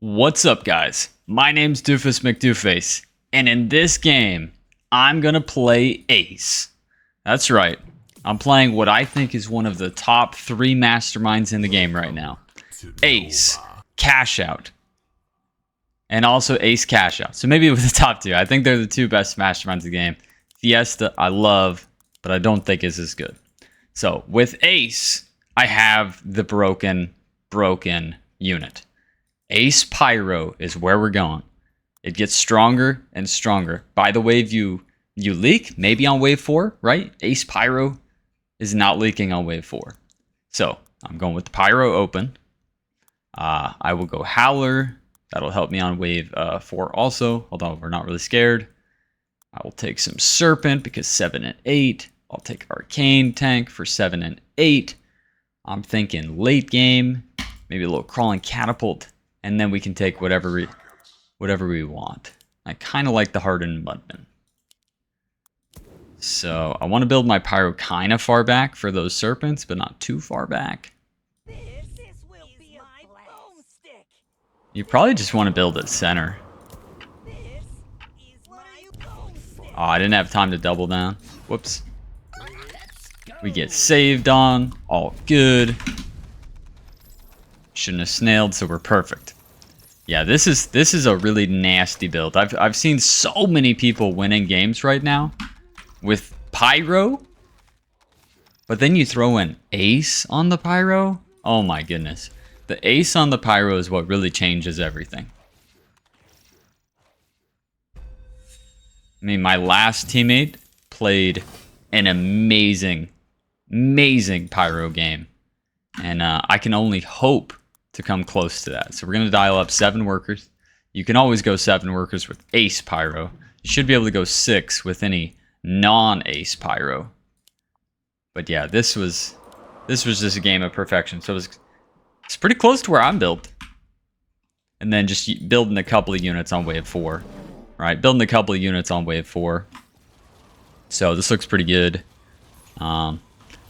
What's up, guys? My name's Doofus Mcdooface, and in this game, I'm gonna play Ace. That's right, I'm playing what I think is one of the top 3 masterminds in the game right now. Ace, Cash Out, and also Ace Cash Out. So maybe with the top 2. I think they're the 2 best masterminds in the game. Fiesta, I love, but I don't think is as good. So with Ace, I have the broken unit. Ace Pyro is where we're going. It gets stronger and stronger. By the wave you leak, maybe on wave 4, right? Ace Pyro is not leaking on wave 4. So I'm going with the Pyro open. I will go Howler. That'll help me on wave 4 also, although we're not really scared. I will take some Serpent because 7 and 8. I'll take Arcane Tank for 7 and 8. I'm thinking late game, maybe a little Crawling Catapult. And then we can take whatever we want. I kind of like the Hardened Mudman. So I want to build my Pyro kind of far back for those Serpents, but not too far back. You probably just want to build at center. Oh, I didn't have time to double down. Whoops. We get saved on. All good. Shouldn't have snailed, so we're perfect. Yeah, this is a really nasty build. I've seen so many people winning games right now with Pyro, but then you throw an Ace on the Pyro. Oh my goodness, the Ace on the Pyro is what really changes everything. I mean, my last teammate played an amazing Pyro game, and I can only hope to come close to that. So we're going to dial up 7 workers. You can always go 7 workers with Ace Pyro. You should be able to go 6 with any non-Ace Pyro. But yeah, this was just a game of perfection. So it's pretty close to where I'm built. And then just building a couple of units on wave 4. Right, building a couple of units on wave 4. So this looks pretty good. I'm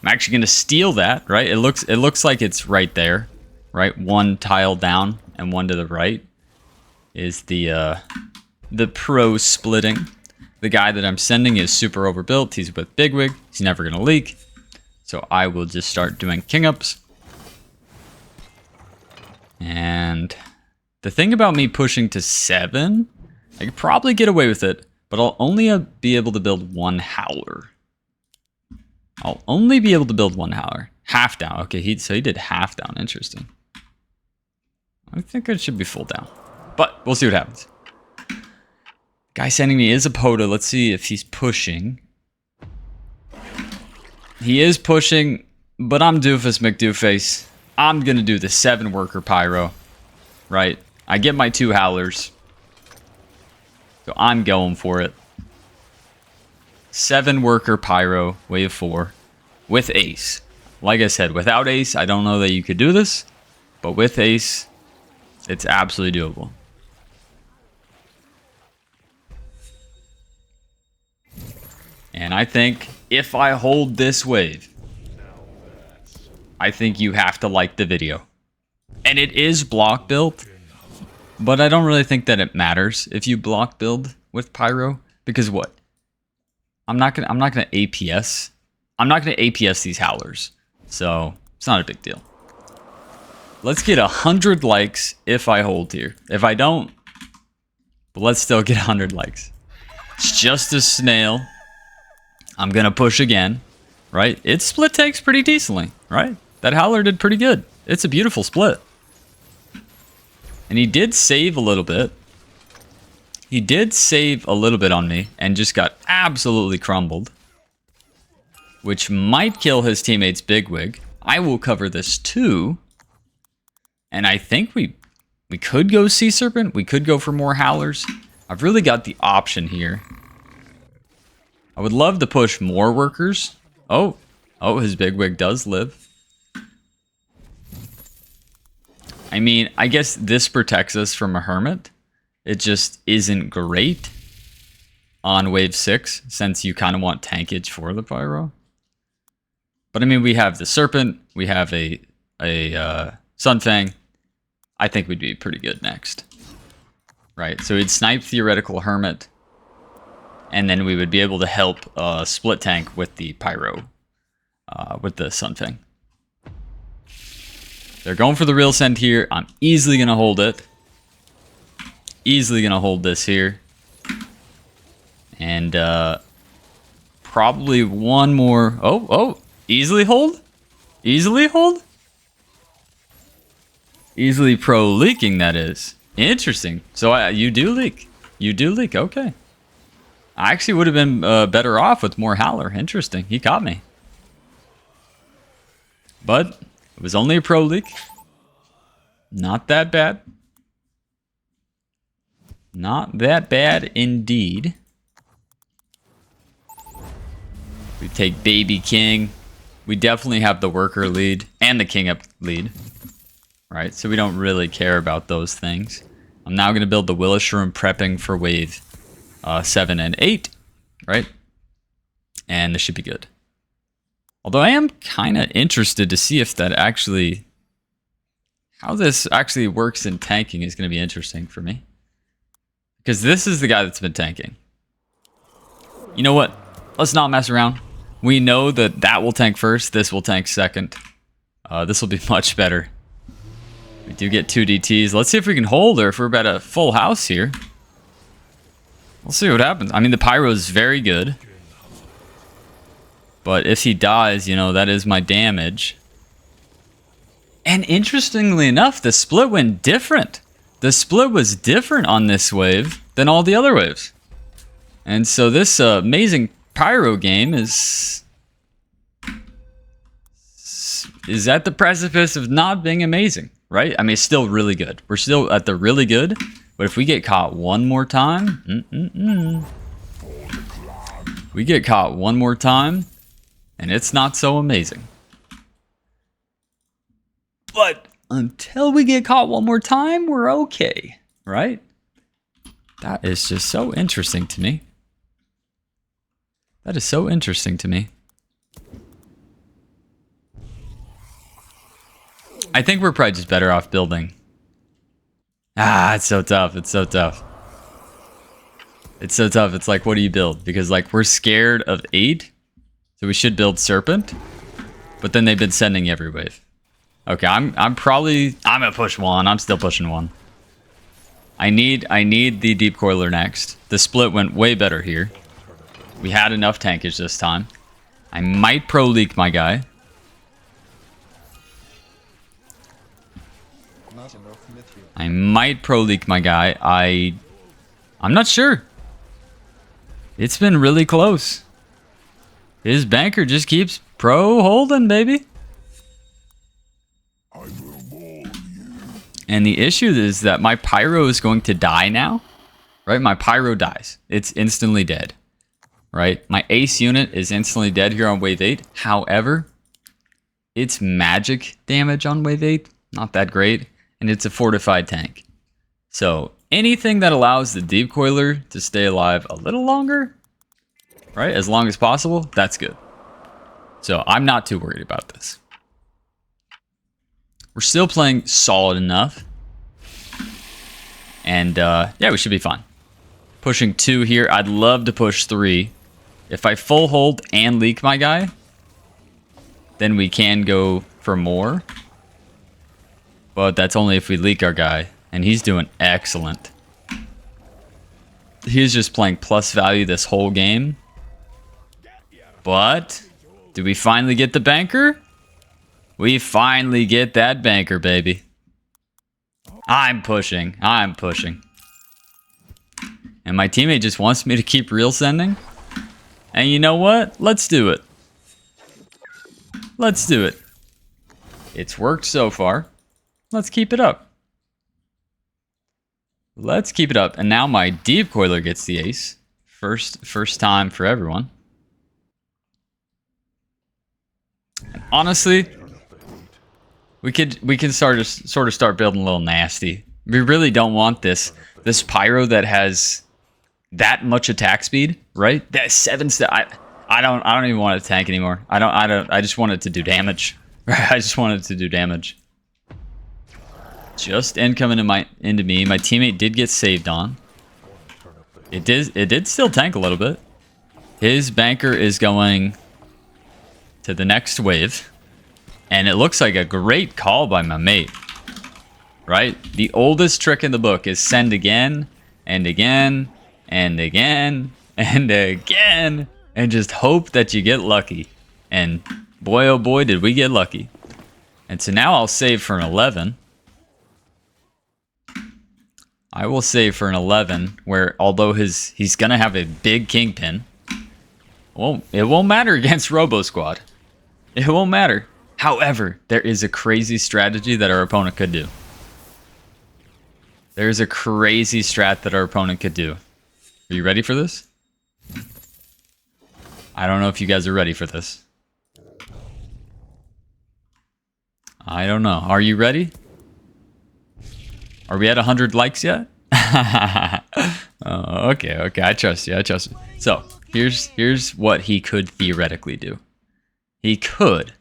actually going to steal that, right? It looks like it's right there. Right, 1 tile down and 1 to the right is the pro splitting. The guy that I'm sending is super overbuilt. He's with Bigwig. He's never gonna leak. So I will just start doing king ups. And the thing about me pushing to 7, I could probably get away with it, but I'll only be able to build 1 Howler. I'll only be able to build 1 Howler. Half down. Okay, so he did half down. Interesting. I think it should be full down, but we'll see what happens. Guy sending me is a Poda. Let's see if he's pushing. He is pushing, but I'm Doofus Mcdooface. I'm going to do the 7 worker Pyro, right? I get my 2 Howlers, so I'm going for it. 7 worker Pyro, wave 4, with Ace. Like I said, without Ace, I don't know that you could do this, but with Ace, it's absolutely doable. And I think if I hold this wave, I think you have to like the video. And it is block build, but I don't really think that it matters if you block build with Pyro, because what? I'm not gonna APS. I'm not gonna APS these Howlers, so it's not a big deal. Let's get 100 likes if I hold here. If I don't, but let's still get 100 likes. It's just a snail. I'm going to push again, right? Its split takes pretty decently, right? That Howler did pretty good. It's a beautiful split. And he did save a little bit. He did save a little bit on me and just got absolutely crumbled, which might kill his teammate's Bigwig. I will cover this too. And I think we could go Sea Serpent. We could go for more Howlers. I've really got the option here. I would love to push more workers. Oh, his Bigwig does live. I mean, I guess this protects us from a Hermit. It just isn't great on wave 6, since you kind of want tankage for the Pyro. But I mean, we have the Serpent. We have a Sunfang. I think we'd be pretty good next. Right, so we'd snipe Theoretical Hermit, and then we would be able to help Split Tank with the Pyro, with the Sun Fang. They're going for the real send here. I'm easily going to hold it. Easily going to hold this here. And probably one more. Oh, easily hold? Easily hold? Easily pro leaking, that is. Interesting. So you do leak. You do leak. Okay. I actually would have been better off with more Howler. Interesting. He caught me. But it was only a pro leak. Not that bad. Not that bad indeed. We take Baby King. We definitely have the worker lead and the king up lead. Right, so we don't really care about those things. I'm now going to build the Willowshroom, prepping for wave 7 and 8, right? And this should be good. Although I am kind of interested to see if that actually... how this actually works in tanking is going to be interesting for me. Because this is the guy that's been tanking. You know what? Let's not mess around. We know that that will tank first, this will tank second. This will be much better. We do get 2 DTs. Let's see if we can hold, or if we're about a full house here. We'll see what happens. I mean, the Pyro is very good. But if he dies, you know, that is my damage. And interestingly enough, the split went different. The split was different on this wave than all the other waves. And so this amazing Pyro game is at the precipice of not being amazing. Right? I mean, it's still really good. We're still at the really good. But if we get caught one more time... we get caught one more time, and it's not so amazing. But until we get caught one more time, we're okay. Right? That is just so interesting to me. That is so interesting to me. I think we're probably just better off building. It's so tough. It's so tough. It's so tough. It's like, what do you build? Because like we're scared of 8, so we should build Serpent. But then they've been sending every wave. Okay, I'm gonna push 1. I'm still pushing 1. I need the Deep Coiler next. The split went way better here. We had enough tankage this time. I might pro leak my guy. I might pro leak my guy. I'm not sure. It's been really close. His banker just keeps pro holding, baby. And the issue is that my Pyro is going to die now. Right? My Pyro dies. It's instantly dead. Right? My Ace unit is instantly dead here on wave 8. However, its magic damage on wave 8, not that great. And it's a fortified tank. So anything that allows the Deep Coiler to stay alive a little longer, right, as long as possible, that's good. So I'm not too worried about this. We're still playing solid enough. And yeah, we should be fine. Pushing 2 here. I'd love to push 3. If I full hold and leak my guy, then we can go for more. But that's only if we leak our guy. And he's doing excellent. He's just playing plus value this whole game. But, do we finally get the banker? We finally get that banker, baby. I'm pushing. I'm pushing. And my teammate just wants me to keep real sending. And you know what? Let's do it. Let's do it. It's worked so far. Let's keep it up. Let's keep it up. And now my Deep Coiler gets the ace. First time for everyone. And honestly, we can sort of start building a little nasty. We really don't want this Pyro that has that much attack speed, right? That 7 I don't even want to tank anymore. I just want it to do damage. I just want it to do damage. Just incoming into me. My teammate did get saved on. It did still tank a little bit. His banker is going to the next wave. And it looks like a great call by my mate. Right? The oldest trick in the book is send again, and again, and again, and again, and just hope that you get lucky. And boy, oh boy, did we get lucky. And so now I'll save for an 11. I will save for an 11, where although he's going to have a big kingpin, well, it won't matter against Robo Squad. It won't matter. However, there is a crazy strategy that our opponent could do. There's a crazy strat that our opponent could do. Are you ready for this? I don't know if you guys are ready for this. I don't know. Are you ready? Are we at 100 likes yet? Oh, okay. I trust you. So, here's what he could theoretically do. He could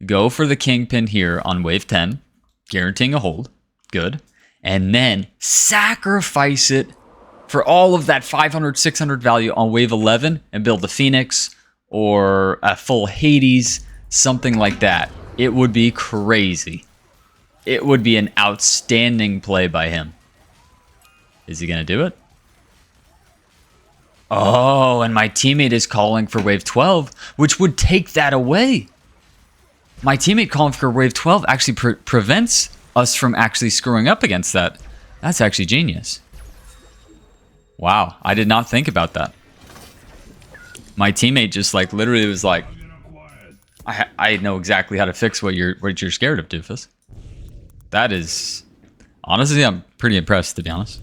go for the kingpin here on wave 10, guaranteeing a hold. Good. And then sacrifice it for all of that 500, 600 value on wave 11 and build a Phoenix or a full Hades, something like that. It would be crazy. It would be an outstanding play by him. Is he going to do it? Oh, and my teammate is calling for wave 12, which would take that away. My teammate calling for wave 12 actually prevents us from actually screwing up against that. That's actually genius. Wow, I did not think about that. My teammate just like literally was like, I know exactly how to fix what you're scared of, Doofus. That is, honestly, I'm pretty impressed, to be honest.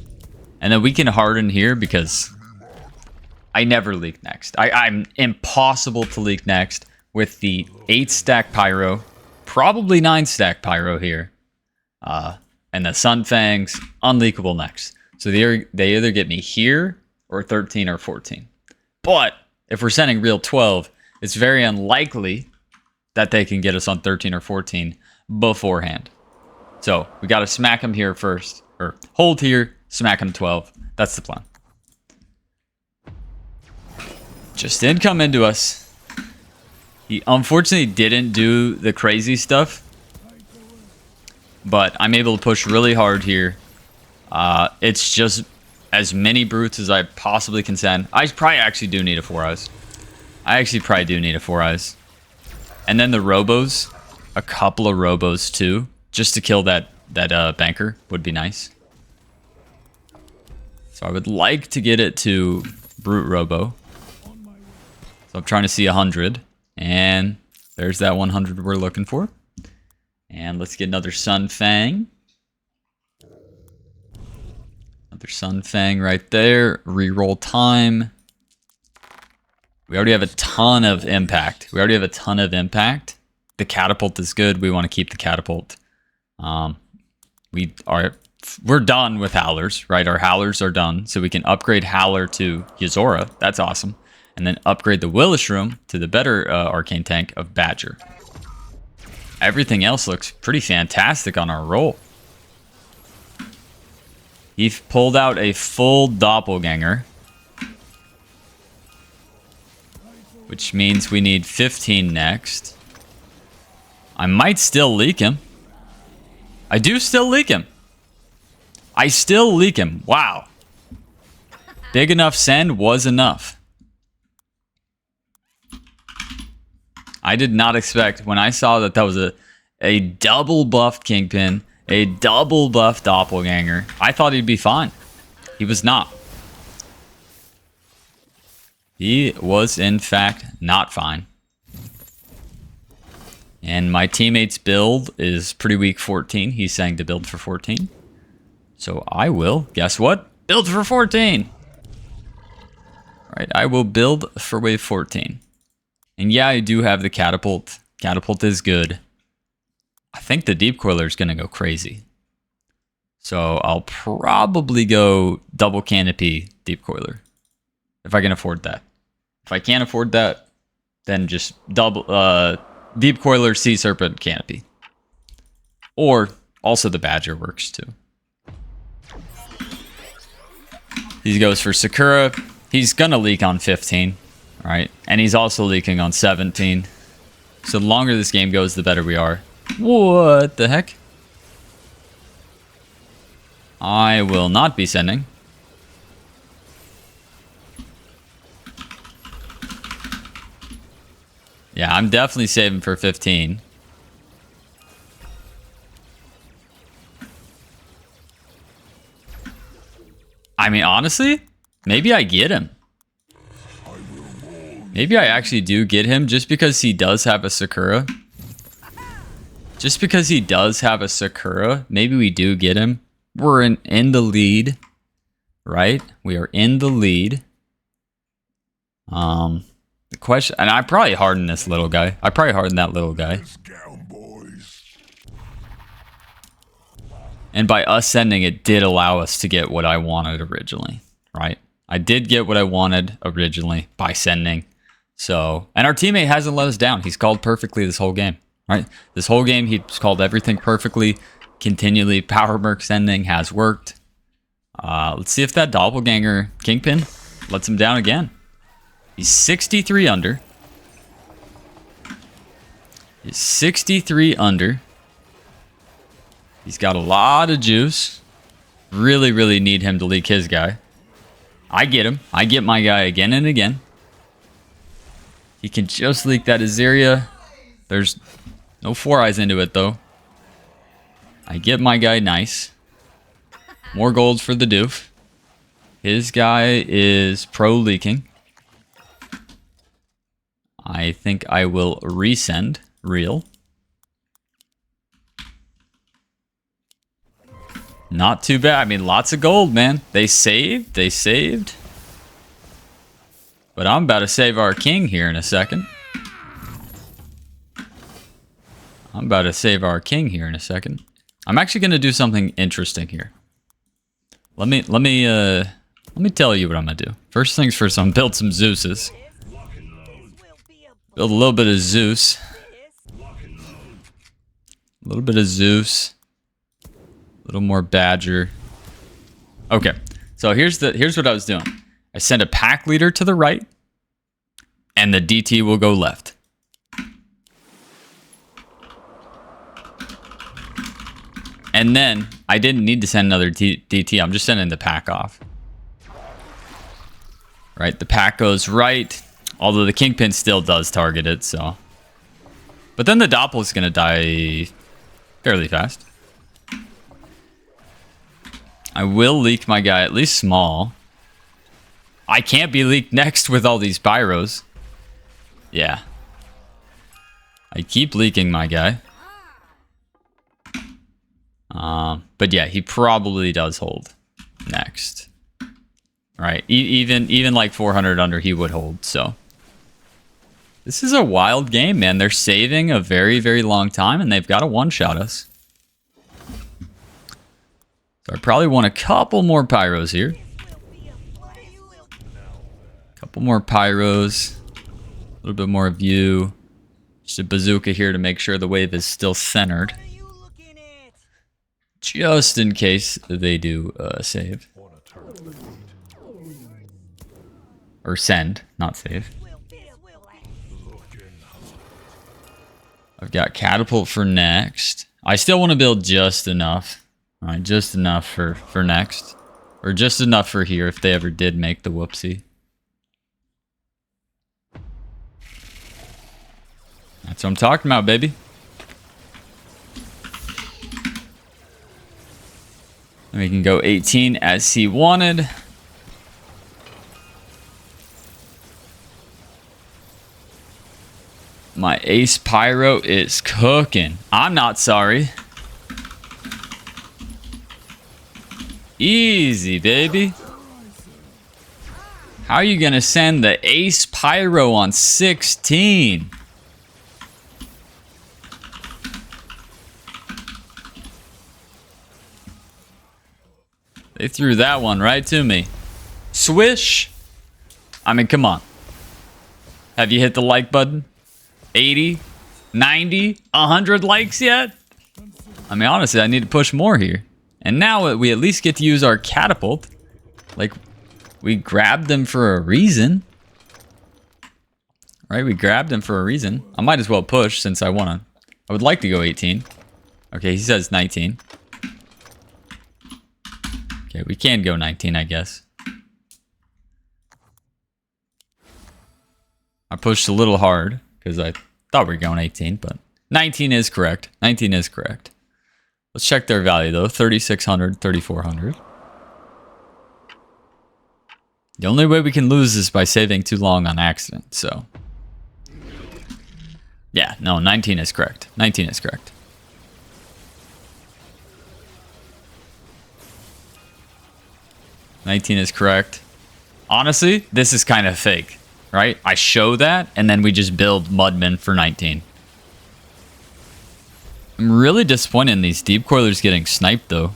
And then we can harden here because I never leak next. I'm impossible to leak next with the 8-stack Pyro, probably 9-stack Pyro here. And the Sun Fangs, unleakable next. So they either get me here or 13 or 14. But if we're sending real 12, it's very unlikely that they can get us on 13 or 14 beforehand. So we got to smack them here first, or hold here, smack them 12. That's the plan. Just did come into us. He unfortunately didn't do the crazy stuff, but I'm able to push really hard here. It's just as many brutes as I possibly can send. I probably actually do need a 4 eyes. I actually probably do need a 4 eyes. And then the robos, a couple of robos too, just to kill that banker would be nice. So I would like to get it to brute robo. So I'm trying to see 100, and there's that 100 we're looking for. And let's get another Sun Fang. Another Sun Fang right there. Reroll time. We already have a ton of impact. The catapult is good. We want to keep the catapult. We're done with Howlers, right? Our Howlers are done. So we can upgrade Howler to Yuzora. That's awesome. And then upgrade the Willishroom to the better arcane tank of Badger. Everything else looks pretty fantastic on our roll. He pulled out a full doppelganger, which means we need 15 next. I might still leak him. I do still leak him. I still leak him. Wow. Big enough send was enough. I did not expect, when I saw that was a double buffed Kingpin, a double buffed Doppelganger, I thought he'd be fine. He was not. He was, in fact, not fine. And my teammate's build is pretty weak 14. He's saying to build for 14. So I will, guess what? Build for 14. All right, I will build for wave 14. And yeah, I do have the catapult. Catapult is good. I think the deep coiler is going to go crazy. So I'll probably go double canopy deep coiler. If I can afford that. If I can't afford that, then just double deep coiler sea serpent canopy. Or Also, the Badger works too. He goes for Sakura. He's gonna leak on 15, right? And he's also leaking on 17. So the longer this game goes, the better we are. What the heck? I will not be sending. Yeah, I'm definitely saving for 15. I mean, honestly, maybe I get him. Maybe I actually do get him just because he does have a Sakura. Just because he does have a Sakura, maybe we do get him. We're in the lead, right? We are in the lead. The question, and I probably hardened this little guy. I probably hardened that little guy. And by us sending, it did allow us to get what I wanted originally, right? I did get what I wanted originally by sending. So, and our teammate hasn't let us down. He's called perfectly this whole game, right? This whole game, he's called everything perfectly. Continually, power merc sending has worked. Let's see if that doppelganger kingpin lets him down again. He's 63 under. He's 63 under. He's got a lot of juice. Really, really need him to leak his guy. I get him. I get my guy again and again. He can just leak that Azaria. There's no 4 eyes into it, though. I get my guy nice. More golds for the doof. His guy is pro leaking. I think I will resend real. Not too bad. I mean, lots of gold, man. They saved. They saved. But I'm about to save our king here in a second. I'm about to save our king here in a second. I'm actually going to do something interesting here. Let me tell you what I'm going to do. First things first, I'm going to build some Zeuses. Build a little bit of Zeus. A little bit of Zeus. A little more Badger. Okay. So here's what I was doing. I send a pack leader to the right, and the DT will go left. And then I didn't need to send another DT. I'm just sending the pack off. Right, the pack goes right, although the kingpin still does target it, so. But then the doppel is going to die fairly fast. I will leak my guy, at least small. I can't be leaked next with all these pyros. Yeah. I keep leaking my guy. But yeah, he probably does hold next. Right, even like 400 under, he would hold, so. This is a wild game, man. They're saving a very, very long time, and they've got to one-shot us. So I probably want a couple more pyros here. Couple more pyros. A little bit more view. Just a bazooka here to make sure the wave is still centered. Just in case they do save. Or send, not save. I've got catapult for next. I still want to build just enough. Alright, just enough for next. Or just enough for here if they ever did make the whoopsie. That's what I'm talking about, baby. And we can go 18 as he wanted. My ace pyro is cooking. I'm not sorry. Easy, baby. How are you gonna send the ace pyro on 16? They threw that one right to me. Swish. I mean, come on. Have you hit the like button? 80, 90, 100 likes yet? I mean, honestly, I need to push more here. And now we at least get to use our catapult. Like, we grabbed them for a reason. Right? We grabbed them for a reason. I might as well push since I want to. I would like to go 18. Okay, he says 19. Okay, we can go 19, I guess. I pushed a little hard because I thought we were going 18, but 19 is correct. 19 is correct. Let's check their value though. 3,600, 3,400. The only way we can lose is by saving too long on accident, so. Yeah, no, 19 is correct. 19 is correct. $19 is correct. Honestly, this is kind of fake, right? I show that, and then we just build Mudmen for 19. I'm really disappointed in these deep coilers getting sniped, though.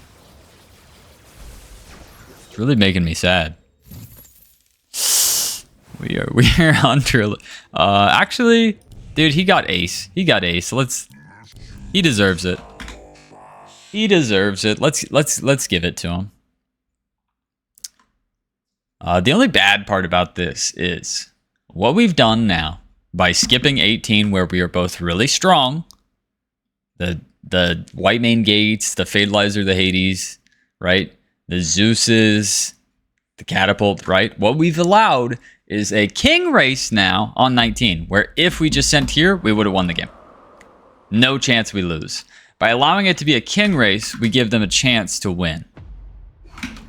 It's really making me sad. We are under. Actually, dude, he got ace. He got ace. He deserves it. He deserves it. Let's give it to him. The only bad part about this is what we've done now by skipping 18, where we are both really strong. The White Mane Gates, the Fatalizer, the Hades, right? The Zeuses, the Catapult, right? What we've allowed is a King race now on 19, where if we just sent here, we would have won the game. No chance we lose. By allowing it to be a King race, we give them a chance to win.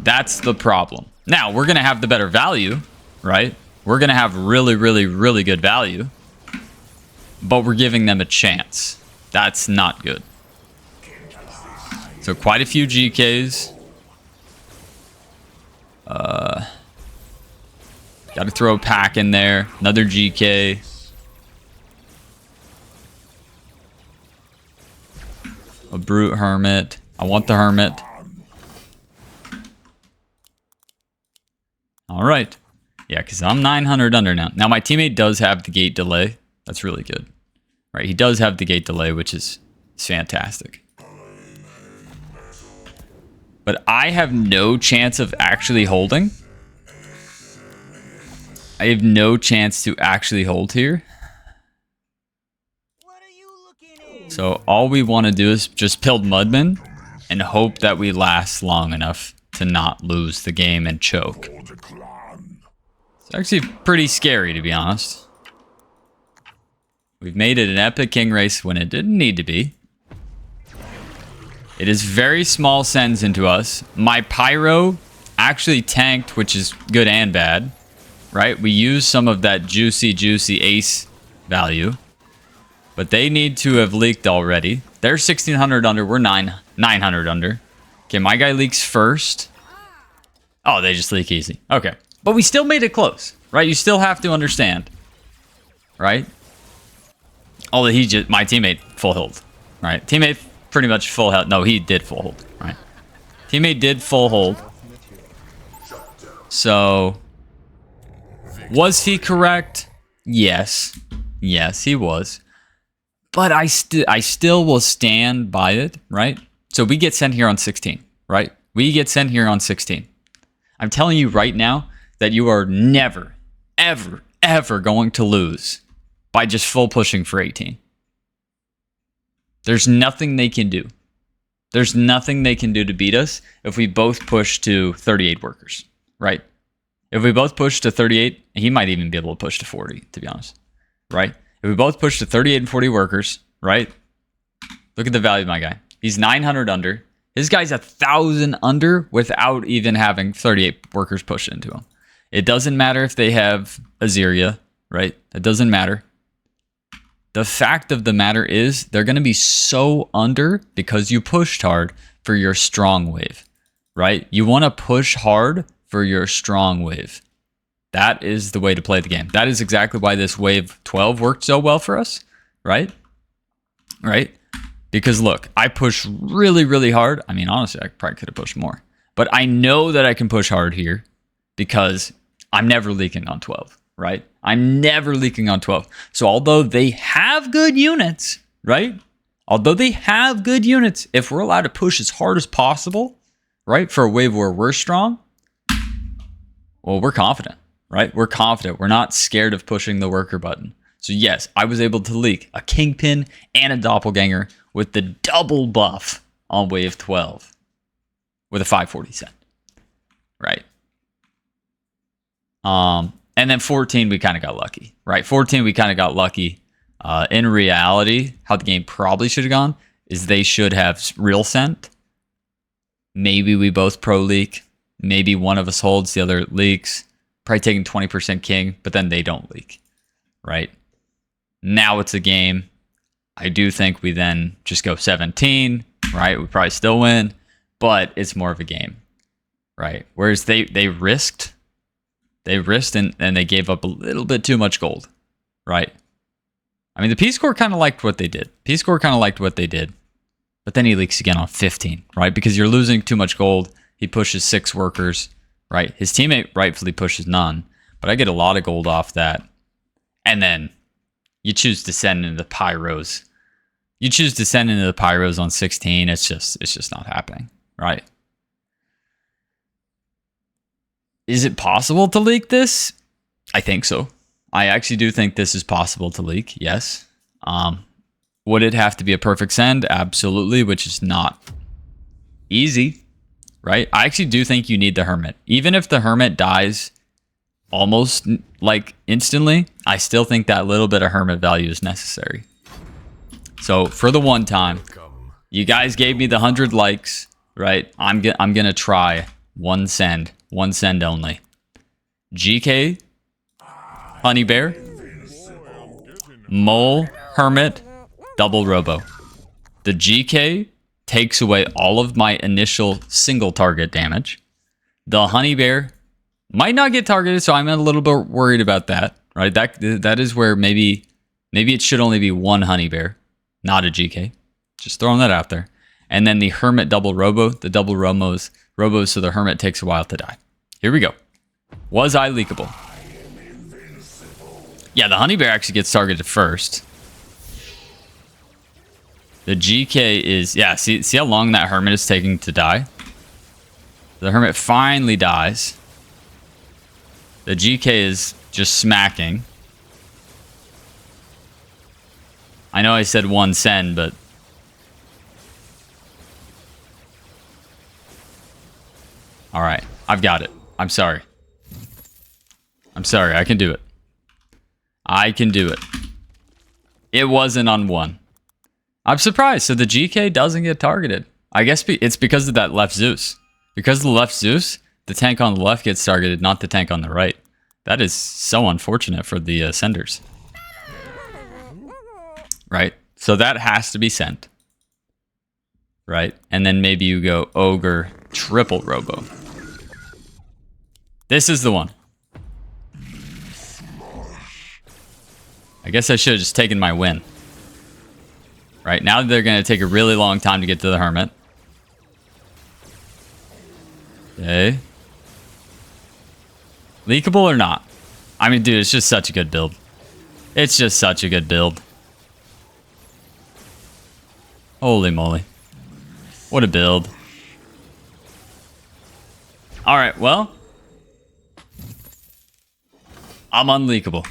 That's the problem. Now, we're going to have the better value, right? We're going to have really, really, really good value. But we're giving them a chance. That's not good. So quite a few GKs. Got to throw a pack in there. Another GK. A Brute Hermit. I want the Hermit. All right. Yeah, because I'm 900 under now. Now, my teammate does have the gate delay. That's really good. Right, he does have the gate delay, which is fantastic. But I have no chance of actually holding. I have no chance to actually hold here. So all we want to do is just build Mudmen and hope that we last long enough to not lose the game and choke. It's actually pretty scary, to be honest. We've made it an epic King race when it didn't need to be. It is very small sends into us. My Pyro actually tanked, which is good and bad. Right? We use some of that juicy ace value. But they need to have leaked already. They're 1,600 under. We're 900 under. Okay, my guy leaks first. Oh, they just leak easy. Okay. But we still made it close. Right? You still have to understand. Right? Although my teammate full hold. Right? Teammate pretty much full health. No, he did full hold. Right? Teammate did full hold. So, was he correct? Yes. Yes, he was. But I still will stand by it, right? So we get sent here on 16, right? We get sent here on 16. I'm telling you right now that you are never, ever, ever going to lose by just full pushing for 18. There's nothing they can do. There's nothing they can do to beat us if we both push to 38 workers, right? If we both push to 38, he might even be able to push to 40, to be honest, right? If we both push to 38 and 40 workers, right? Look at the value of my guy. He's 900 under. His guy's 1,000 under without even having 38 workers push into him. It doesn't matter if they have Azeria, right? It doesn't matter. The fact of the matter is they're going to be so under because you pushed hard for your strong wave, right? You want to push hard for your strong wave. That is the way to play the game. That is exactly why this wave 12 worked so well for us, right? Right? Because look, I push really, really hard. I mean, honestly, I probably could have pushed more. But I know that I can push hard here because I'm never leaking on 12, right? I'm never leaking on 12. So although they have good units, right? Although they have good units, if we're allowed to push as hard as possible, right, for a wave where we're strong, well, we're confident, right? We're confident. We're not scared of pushing the worker button. So yes, I was able to leak a Kingpin and a Doppelganger with the double buff on wave 12 with a 540 cent, right? And then 14, we kind of got lucky, right? 14, we kind of got lucky. In reality, how the game probably should have gone is they should have real sent. Maybe we both pro leak. Maybe one of us holds, the other leaks. Probably taking 20% king, but then they don't leak, right? Now it's a game. I do think we then just go 17, right? We probably still win, but it's more of a game, right? Whereas they risked and they gave up a little bit too much gold, right? I mean, the Peace Corps kind of liked what they did. But then he leaks again on 15, right? Because you're losing too much gold. He pushes 6 workers, right? His teammate rightfully pushes none, but I get a lot of gold off that. And then you choose to send into the pyros. On 16. It's just not happening, right? Is it possible to leak this? I think so. I actually do think this is possible to leak, yes. Would it have to be a perfect send? Absolutely, which is not easy, right? I actually do think you need the Hermit. Even if the Hermit dies almost like instantly, I still think that little bit of Hermit value is necessary. So for the one time, you guys gave me the 100 likes, right? I'm gonna try one send only. GK, Honey Bear, Mole, Hermit, double Robo. The GK takes away all of my initial single target damage. The Honey Bear might not get targeted, so I'm a little bit worried about that, right? That is where maybe it should only be one Honey Bear, not a GK. Just throwing that out there. And then the Hermit double Robo, the double Robos, so the Hermit takes a while to die. Here we go. Was I leakable? Yeah, the Honey Bear actually gets targeted first. The GK is... Yeah, see how long that Hermit is taking to die? The Hermit finally dies. The GK is just smacking. I know I said one send, but... Alright, I've got it. I'm sorry. I can do it. It wasn't on one. I'm surprised. So the GK doesn't get targeted. I guess it's because of that left Zeus. Because of the left Zeus, the tank on the left gets targeted, not the tank on the right. That is so unfortunate for the senders. Right? So that has to be sent. Right? And then maybe you go Ogre, triple Robo. This is the one. I guess I should have just taken my win. Right, now they're going to take a really long time to get to the Hermit. Okay. Leakable or not? I mean, dude, it's just such a good build. Holy moly. What a build. Alright, well. I'm unleakable.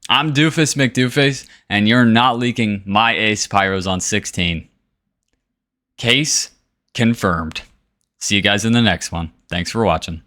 I'm Doofus Mcdooface, and you're not leaking my ace pyros on 16. Case confirmed. See you guys in the next one. Thanks for watching.